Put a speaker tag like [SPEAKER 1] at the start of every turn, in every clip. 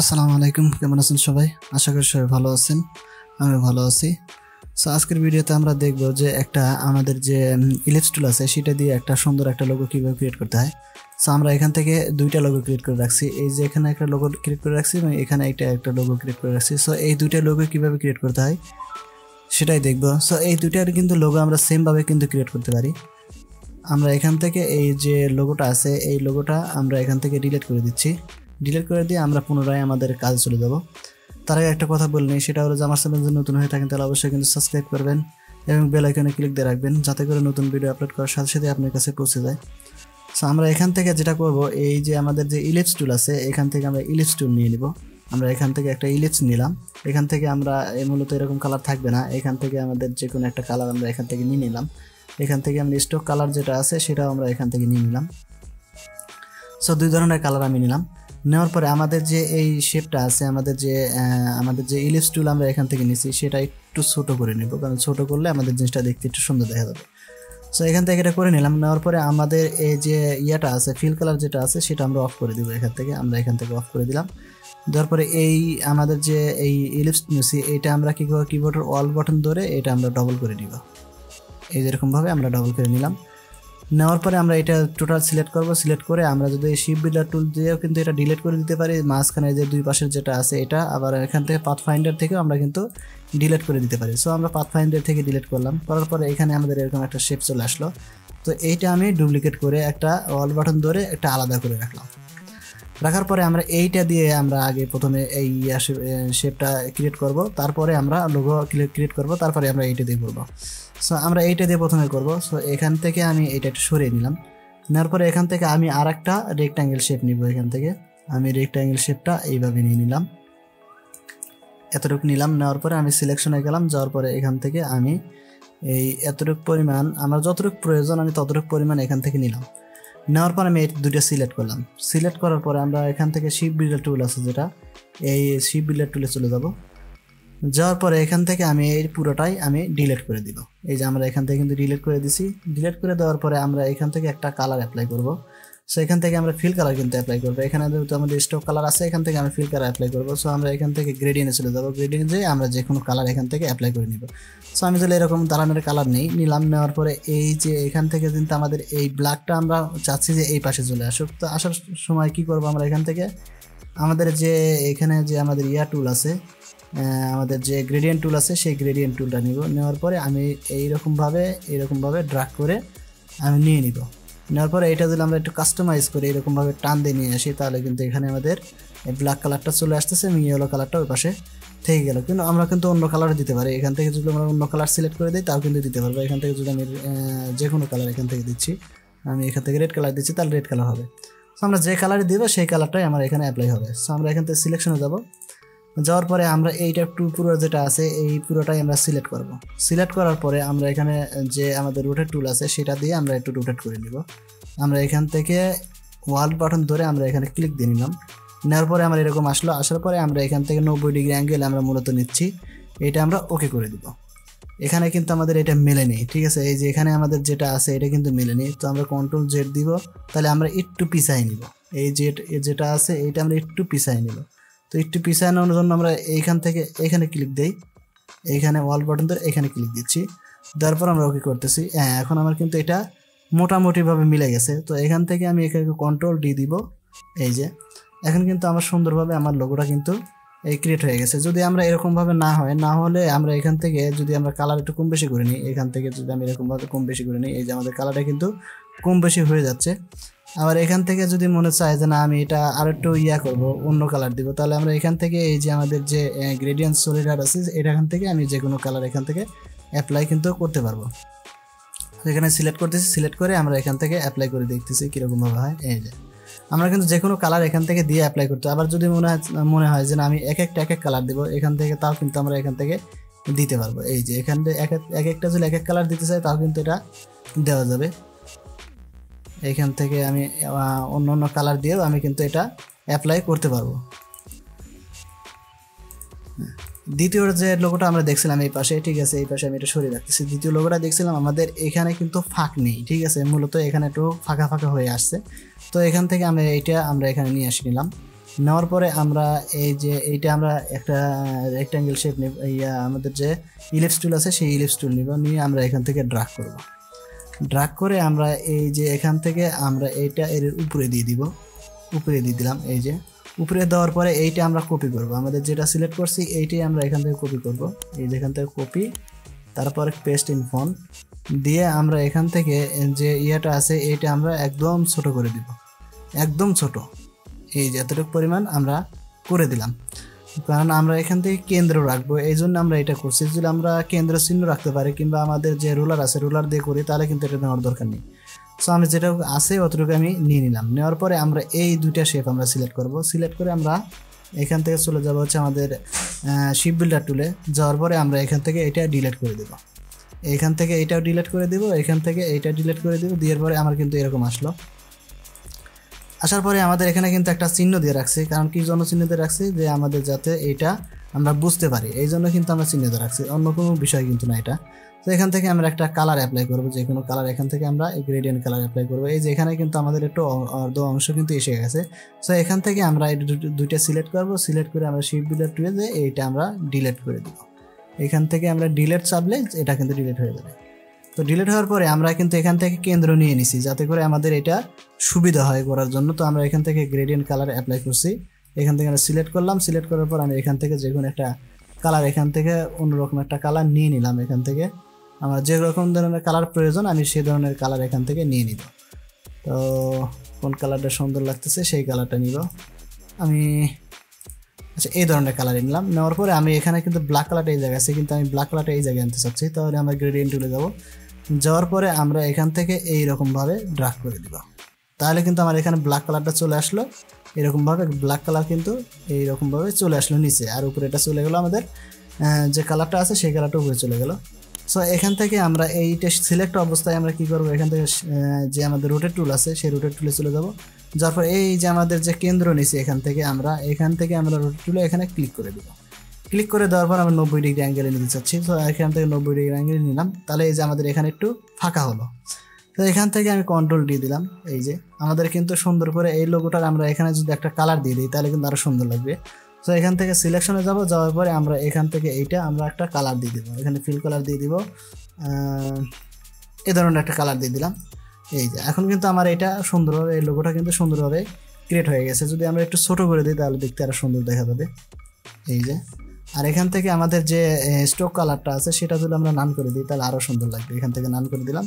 [SPEAKER 1] আসসালামু আলাইকুম, কেমন আছেন সবাই? আশা করি সবাই ভালো আছেন। আমি ভালো আছি। সো আজকের ভিডিওতে আমরা দেখব যে একটা আমাদের যে ইলিপস টুল আছে সেটা দিয়ে একটা সুন্দর একটা লোগো কিভাবে ক্রিয়েট করতে হয়। সো আমরা এখান থেকে দুইটা লোগো ক্রিয়েট করে রাখছি। এই যে এখানে একটা লোগো ক্রিয়েট করে রাখছি এবং এখানে একটা লোগো ক্রিয়েট করে রাখছি। সো এই দুইটা লোগো কিভাবে ক্রিয়েট করতে হয় সেটাই দেখব। সো এই দুইটার কিন্তু লোগো আমরা সেম ভাবে কিন্তু ক্রিয়েট করতে পারি। আমরা এখান থেকে এই যে লোগোটা আছে এই লোগোটা আমরা এখান থেকে ডিলিট করে দিচ্ছি। ডিলিট করে দিয়ে আমরা পুনরায় আমাদের কাজে চলে যাব। তার আগে একটা কথা বলে নিই, সেটা হলো যে আমার চ্যানেল যদি নতুন হয়ে থাকেন তাহলে অবশ্যই কিন্তু সাবস্ক্রাইব করবেন এবং বেল আইকনে ক্লিক দিয়ে রাখবেন যাতে করে নতুন ভিডিও আপলোড করার সাথে সাথে আপনার কাছে পৌঁছে যায়। সো আমরা এখান থেকে যেটা করব, এই যে আমাদের যে ইলিপস টুল আছে এখান থেকে আমরা ইলিপস টুল নিয়ে নিব। আমরা এখান থেকে একটা ইলিপস নিলাম। এখান থেকে আমরা মূলত এরকম কালার থাকবে না, এখান থেকে আমাদের যে কোনো একটা কালার আমরা এখান থেকে নিয়ে নিলাম। এখান থেকে আমরা স্টক কালার যেটা আছে সেটাও আমরা এখান থেকে নিয়ে নিলাম। সো দুই ধরনের কালার আমি নিলাম। নেওয়ার পরে আমাদের যে এই শেপটা আছে, আমাদের যে ইলিপস টুল আমরা এখান থেকে নিছি সেটা একটু ছোট করে নেব, কারণ ছোট করলে আমাদের জিনিসটা দেখতে একটু সুন্দর দেখা যাবে। সো এখান থেকে এটা করে নিলাম। নেওয়ার পরে আমাদের এই যে ইয়াটা আছে, ফিল কালার যেটা আছে সেটা আমরা অফ করে দিব। আমরা এখান থেকে অফ করে দিলাম। দেওয়ার পরে এই আমাদের যে এই ইলিপস নিছি এটা আমরা কি করব, কিবোর্ডের অল বাটন ধরে এটা আমরা ডবল করে দিব। এই যেরকমভাবে আমরা ডবল করে নিলাম। নেওয়ার পরে আমরা এটা টোটাল সিলেক্ট করব। সিলেক্ট করে আমরা যদি শিফট বিল্ডার টুল দিয়েও কিন্তু এটা ডিলিট করে দিতে পারি। মাঝখানে যে দুই পাশের যেটা আছে এটা আবার এখান থেকে পাথফাইন্ডার থেকেও আমরা কিন্তু ডিলিট করে দিতে পারি। সো আমরা পাথফাইন্ডার থেকে ডিলিট করলাম। করার পরে এখানে আমাদের এরকম একটা শেপ চলে আসলো। তো এইটা আমি ডুপ্লিকেট করে একটা অল বাটন ধরে একটা আলাদা করে রাখলাম। রাখার পরে আমরা এইটা দিয়ে আমরা আগে প্রথমে এই শেপটা ক্রিয়েট করব, তারপরে আমরা লোগো ক্রিয়েট করব, তারপরে আমরা এইটা দিয়ে করব। সো আমরা এইটা দিয়ে প্রথমে করব। সো এখান থেকে আমি এইটা একটু সরিয়ে নিলাম। নেওয়ার পরে এখান থেকে আমি আর একটা রেক্ট্যাঙ্গেল শেপ নিব। এখান থেকে আমি রেক্ট্যাঙ্গেল শেপটা এইভাবে নিয়ে নিলাম, এতটুকু নিলাম। নেওয়ার পরে আমি সিলেকশনে গেলাম। যাওয়ার পরে এখান থেকে আমি এই এতটুকু পরিমাণ আমার যতটুকু প্রয়োজন আমি ততটুকু পরিমাণ এখান থেকে নিলাম। নেওয়ার পর আমি এই দুটো সিলেক্ট করলাম। সিলেক্ট করার পরে আমরা এখান থেকে শিফট বিল্ডার টুল আছে যেটা, এই শিফট বিল্ডার টুলে চলে যাব। যাওয়ার পরে এখান থেকে আমি এই পুরোটাই আমি ডিলিট করে দিব। এই যে আমরা এখান থেকে কিন্তু ডিলিট করে দিছি। ডিলিট করে দেওয়ার পরে আমরা এখান থেকে একটা কালার অ্যাপ্লাই করব। সো এখান থেকে আমরা ফিল কালার কিন্তু অ্যাপ্লাই করবো। এখানে যেহেতু আমাদের স্টক কালার আছে এখান থেকে আমি ফিল কালার অ্যাপ্লাই করবো। সো আমরা এখান থেকে গ্রেডিয়েন্টে চলে যাবো। গ্রেডিয়েন্ট যেয়ে আমরা যে কোনো কালার এখান থেকে অ্যাপ্লাই করে নিব। সো আমি তাহলে এরকম দালানের কালার নিলাম। নেওয়ার পরে এই যে এখান থেকে কিন্তু আমাদের এই ব্ল্যাকটা আমরা চাচ্ছি যে এই পাশে চলে আসুক। তো আসার সময় কি করব, আমরা এখান থেকে আমাদের যে এখানে যে আমাদের টুল আছে, আমাদের যে গ্রেডিয়েন্ট টুল আছে সেই গ্রেডিয়েন্ট টুলটা নিব। নেওয়ার পরে আমি এইরকমভাবে ড্র্যাগ করে আমি নিয়ে নিব। নেওয়ার পরে এটা যদি আমরা একটু কাস্টমাইজ করে এরকমভাবে টান দিয়ে নিয়ে আসি তাহলে কিন্তু এখানে আমাদের ব্ল্যাক কালারটা চলে আসতেছে এবং ইয়েলো কালারটা ওই পাশে থেকে গেল। কিন্তু আমরা কিন্তু অন্য কালার দিতে পারি। এখান থেকে যদি আমরা অন্য কালার সিলেক্ট করে দিই তাও কিন্তু দিতে পারবো। এখান থেকে যদি আমি যে কোনো কালার এখান থেকে দিচ্ছি, আমি এখান থেকে রেড কালার দিচ্ছি তাহলে রেড কালার হবে। সো আমরা যে কালারই দিব সেই কালারটাই আমার এখানে অ্যাপ্লাই হবে। সো আমরা এখান থেকে সিলেকশনে যাব। যাওয়ার পরে আমরা এইটা পুরো যেটা আছে এই পুরোটাই আমরা সিলেক্ট করব। সিলেক্ট করার পরে আমরা এখানে যে আমাদের রোটেট টুল আছে সেটা দিয়ে আমরা একটু রোটেট করে নিব। আমরা এখান থেকে ওয়াল বাটন ধরে আমরা এখানে ক্লিক দিয়ে নিলাম। নেওয়ার পরে আমার এরকম আসলো। আসার পরে আমরা এখান থেকে 90 ডিগ্রি অ্যাঙ্গেল আমরা মূলত নিচ্ছি। এটা আমরা ওকে করে দিব। এখানে কিন্তু আমাদের এটা মেলেনি, ঠিক আছে। এই যে এখানে আমাদের যেটা আছে এটা কিন্তু মেলেনি। তো আমরা কন্ট্রোল জেড দিব, তাহলে আমরা একটু পিছাই নিব। এই যেটা আছে এইটা আমরা একটু পিছাই নিব। তো একটু পিছানোর জন্য আমরা এইখান থেকে এখানে ক্লিক দেই, এইখানে ওয়াল বাটন ধরে এখানে ক্লিক দিচ্ছি। তারপর আমরা ওকে করতেছি। হ্যাঁ, এখন আমার কিন্তু এটা মোটামুটিভাবে মিলে গেছে। তো এখান থেকে আমি এখানে কন্ট্রোল ডি দিব। এই যে এখন কিন্তু আমার সুন্দরভাবে আমার লোগোটা কিন্তু এই ক্রিয়েট হয়ে গেছে। যদি আমরা এরকমভাবে না হলে আমরা এখান থেকে যদি আমরা কালার একটু কম বেশি করে নিই, এখান থেকে যদি আমি এরকমভাবে কম বেশি করে নিই, এই যে আমাদের কালারটা কিন্তু কম বেশি হয়ে যাচ্ছে। আবার এখান থেকে যদি মনে চায় যে না আমি এটা আর একটু করব, অন্য কালার দিব, তাহলে আমরা এখান থেকে এই যে আমাদের যে গ্রেডিয়েন্ট সলিডার আছে এখান থেকে আমি যে কোনো কালার এখান থেকে অ্যাপ্লাই কিন্তু করতে পারবো। এখানে সিলেক্ট করতেছি, সিলেক্ট করে আমরা এখান থেকে অ্যাপ্লাই করে দেখতেছি কীরকমভাবে হয়। এই যে আমরা কিন্তু যে কোনো কালার এখান থেকে দিয়ে অ্যাপ্লাই করতে। আবার যদি মনে হয় যে না আমি এক এক কালার দিব এখান থেকে, তাও কিন্তু আমরা এখান থেকে দিতে পারবো। এই যে এখান থেকে এক একটা যদি এক কালার দিতে চাই তাও কিন্তু এটা দেওয়া যাবে। এখান থেকে আমি অন্য কালার দিয়েও আমি কিন্তু এটা অ্যাপ্লাই করতে পারবো। দ্বিতীয় যে লোগোটা আমরা দেখছিলাম এই পাশে, ঠিক আছে, এই পাশে আমি এটা সরিয়ে রাখতেছি। দ্বিতীয় লোগোটা দেখছিলাম আমাদের এখানে কিন্তু ফাঁক নেই, ঠিক আছে, মূলত এখানে একটু ফাঁকা ফাঁকা হয়ে আসছে। তো এখান থেকে আমরা এখানে নিয়ে নিলাম। নেওয়ার পরে আমরা এই যে এইটা আমরা একটা রেক্ট্যাঙ্গেল শেপ নেব, আমাদের যে ইলিপস টুল আছে সেই ইলিপস টুল নিব, নিয়ে আমরা এখান থেকে ড্রাগ করব। ড্রাগ করে আমরা এই যে এখান থেকে আমরা এইটা এর উপরে দিয়ে দিব, উপরে দিয়ে দিলাম। এই যে উপরে দেওয়ার পরে এইটা আমরা কপি করব, আমাদের যেটা সিলেক্ট করছি এইটাই আমরা এখান থেকে কপি করব। এই যে এখান থেকে কপি, তারপরে পেস্ট ইন ফন্ট দিয়ে আমরা এখান থেকে যে ইয়েটা আছে এইটা আমরা একদম ছোট করে দিব, একদম ছোট। এই যে এতটুকু পরিমাণ আমরা করে দিলাম, কারণ আমরা এখান থেকে কেন্দ্র রাখবো, এই জন্য আমরা এটা করছি। যদি আমরা কেন্দ্র চিহ্ন রাখতে পারি কিংবা আমাদের যে রুলার আছে রুলার দিয়ে করি তাহলে কিন্তু এটা নেওয়ার দরকার নেই। সো আমি যেটা আছে অতটুকু আমি নিয়ে নিলাম। নেওয়ার পরে আমরা এই দুইটা শেপ আমরা সিলেক্ট করব। সিলেক্ট করে আমরা এখান থেকে চলে যাব হচ্ছে আমাদের শিপ বিল্ডার টুলে। যাওয়ার পরে আমরা এখান থেকে এটা ডিলিট করে দেব, এখান থেকে এইটাও ডিলিট করে দেব, এখান থেকে এইটা ডিলিট করে দেব। দেওয়ার পরে আমার কিন্তু এরকম আসলো। আসার পরে আমাদের এখানে কিন্তু একটা চিহ্ন দিয়ে রাখছি, কারণ কি জন্য চিহ্ন দিয়ে রাখছি, যে আমাদের যাতে এইটা আমরা বুঝতে পারি এই জন্য কিন্তু আমরা চিহ্ন দিয়ে রাখছি, অন্য কোনো বিষয় কিন্তু না এটা। তো এখান থেকে আমরা একটা কালার অ্যাপ্লাই করবো, যে কোনো কালার এখান থেকে আমরা গ্রেডিয়েন্ট কালার অ্যাপ্লাই করবো। এই যে এখানে কিন্তু আমাদের একটু অর্ধ অংশ কিন্তু এসে গেছে। সো এখান থেকে আমরা এই দুইটা সিলেক্ট করবো, সিলেক্ট করে আমরা শিপ বিল্ডার টুলে যে এইটা আমরা ডিলিট করে দিব। এখান থেকে আমরা ডিলিট চাপলে এটা কিন্তু ডিলিট হয়ে যাবে। তো ডিলিট হওয়ার পরে আমরা কিন্তু এখান থেকে কেন্দ্র নিয়ে নিছি যাতে করে আমাদের এটা সুবিধা হয় করার জন্য। তো আমরা এখান থেকে গ্রেডিয়েন্ট কালার অ্যাপ্লাই করছি, এখান থেকে আমরা সিলেক্ট করলাম। সিলেক্ট করার পর আমি এখান থেকে যে কোনো একটা কালার, এখান থেকে অন্যরকম একটা কালার নিয়ে নিলাম। এখান থেকে আমার যে রকম ধরনের কালার প্রয়োজন আমি সেই ধরনের কালার এখান থেকে নিয়ে নিব। তো কোন কালারটা সুন্দর লাগতেছে সেই কালারটা নিব আমি। আচ্ছা, এই ধরনের কালার নিলাম। নেওয়ার পরে আমি এখানে কিন্তু ব্ল্যাক কালারটা এই জায়গায় আছে, কিন্তু আমি ব্ল্যাক কালারটা এই জায়গায় আনতে চাচ্ছি। তাহলে আমরা গ্রেডিয়েন্ট টুলে যাব। যাওয়ার পরে আমরা এখান থেকে এইরকমভাবে ড্রাগ করে দিব, তাহলে কিন্তু আমার এখানে ব্ল্যাক কালারটা চলে আসলো। এরকমভাবে ব্ল্যাক কালার কিন্তু এইরকমভাবে চলে আসলো নিচে, আর উপরে এটা চলে গেলো আমাদের যে কালারটা আছে সেই কালারটা উপরে চলে গেল। সো এখান থেকে আমরা এইটা সিলেক্ট অবস্থায় আমরা কি করব, এখান থেকে যে আমাদের রোটেট টুল আছে সেই রোটেট টুলে চলে যাব। যার পর এই যে আমাদের যে কেন্দ্র নিচে এখান থেকে আমরা রোটেট টুলে এখানে ক্লিক করে দিব। ক্লিক করে দেওয়ার পর আমরা 90 ডিগ্রি অ্যাঙ্গেলে নিতে চাচ্ছি। তো এখান থেকে 90 ডিগ্রি অ্যাঙ্গেলে নিলাম, তাহলে এই যে আমাদের এখানে একটু ফাঁকা হলো। তো এখান থেকে আমি কন্ট্রোল দিয়ে দিলাম। এই যে আমাদের কিন্তু সুন্দর করে এই লোগোটার আমরা এখানে যদি একটা কালার দিয়ে দিই তাহলে কিন্তু আরও সুন্দর লাগবে। তো এখান থেকে সিলেকশনে যাব, যাওয়ার পরে আমরা এখান থেকে এইটা আমরা একটা কালার দিয়ে দিব, এখানে ফিল কালার দিয়ে দিব, এই ধরনের একটা কালার দিয়ে দিলাম। এই যে এখন কিন্তু আমার এটা সুন্দরভাবে এই লোগোটা কিন্তু সুন্দরভাবে ক্রিয়েট হয়ে গেছে। যদি আমরা একটু ছোটো করে দিই তাহলে দেখতে আরও সুন্দর দেখা যাবে। এই যে আর এখান থেকে আমাদের যে স্ট্রোক কালারটা আছে সেটা যদি আমরা নান করে দিই তাহলে আরও সুন্দর লাগবে। এখান থেকে নান করে দিলাম,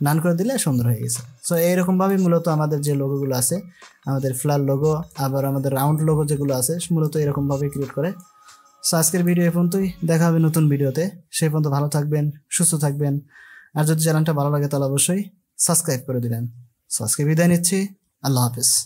[SPEAKER 1] নান করে দিলে সুন্দর হয়ে গেছে। সো এইরকমভাবেই মূলত আমাদের যে লোগোগুলো আছে, আমাদের ফ্লার লোগো আবার আমাদের রাউন্ড লোগো যেগুলো আছে মূলত এরকমভাবেই ক্রিয়েট করে। সো আজকের ভিডিও এ পর্যন্তই, দেখা হবে নতুন ভিডিওতে। সেই পর্যন্ত ভালো থাকবেন, সুস্থ থাকবেন, আর যদি চ্যানেলটা ভালো লাগে তাহলে অবশ্যই সাবস্ক্রাইব করে দিবেন। সো আজকে বিদায় নিচ্ছি, আল্লাহ হাফেজ।